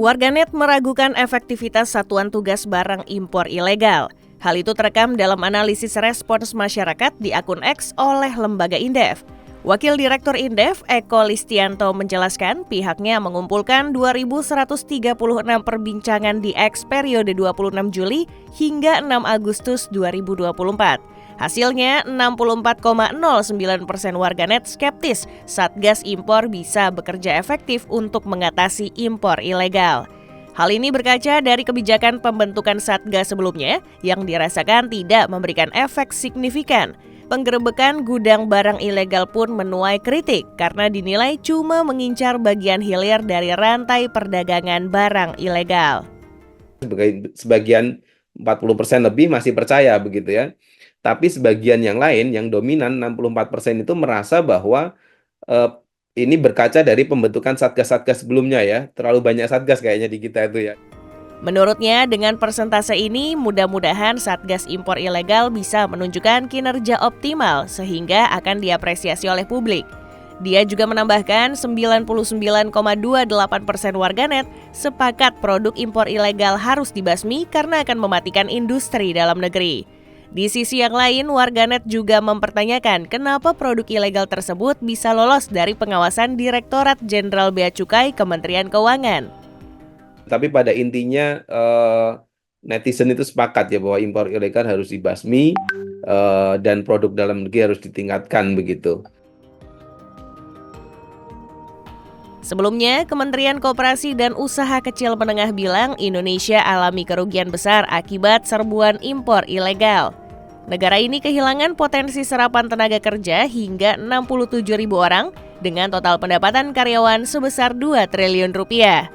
Warganet meragukan efektivitas Satuan Tugas Barang Impor Ilegal. Hal itu terekam dalam analisis respons masyarakat di akun X oleh lembaga Indef. Wakil Direktur Indef, Eko Listianto menjelaskan pihaknya mengumpulkan 2.136 perbincangan di X periode 26 Juli hingga 6 Agustus 2024. Hasilnya 64,09% warganet skeptis Satgas Impor bisa bekerja efektif untuk mengatasi impor ilegal. Hal ini berkaca dari kebijakan pembentukan Satgas sebelumnya yang dirasakan tidak memberikan efek signifikan. Penggerebekan gudang barang ilegal pun menuai kritik karena dinilai cuma mengincar bagian hilir dari rantai perdagangan barang ilegal. Sebagian 40% lebih masih percaya begitu ya. Tapi sebagian yang lain yang dominan 64% itu merasa bahwa ini berkaca dari pembentukan satgas-satgas sebelumnya ya. Terlalu banyak satgas kayaknya di kita itu ya. Menurutnya, dengan persentase ini, mudah-mudahan Satgas Impor Ilegal bisa menunjukkan kinerja optimal sehingga akan diapresiasi oleh publik. Dia juga menambahkan 99,28% warganet sepakat produk impor ilegal harus dibasmi karena akan mematikan industri dalam negeri. Di sisi yang lain, warganet juga mempertanyakan kenapa produk ilegal tersebut bisa lolos dari pengawasan Direktorat Jenderal Bea Cukai Kementerian Keuangan. Tapi pada intinya netizen itu sepakat ya bahwa impor ilegal harus dibasmi dan produk dalam negeri harus ditingkatkan begitu. Sebelumnya, Kementerian Koperasi dan Usaha Kecil Menengah bilang Indonesia alami kerugian besar akibat serbuan impor ilegal. Negara ini kehilangan potensi serapan tenaga kerja hingga 67.000 orang dengan total pendapatan karyawan sebesar 2 triliun rupiah.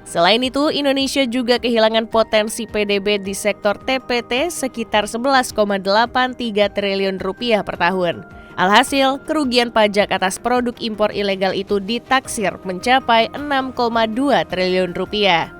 Selain itu, Indonesia juga kehilangan potensi PDB di sektor TPT sekitar 11,83 triliun rupiah per tahun. Alhasil, kerugian pajak atas produk impor ilegal itu ditaksir mencapai 6,2 triliun rupiah.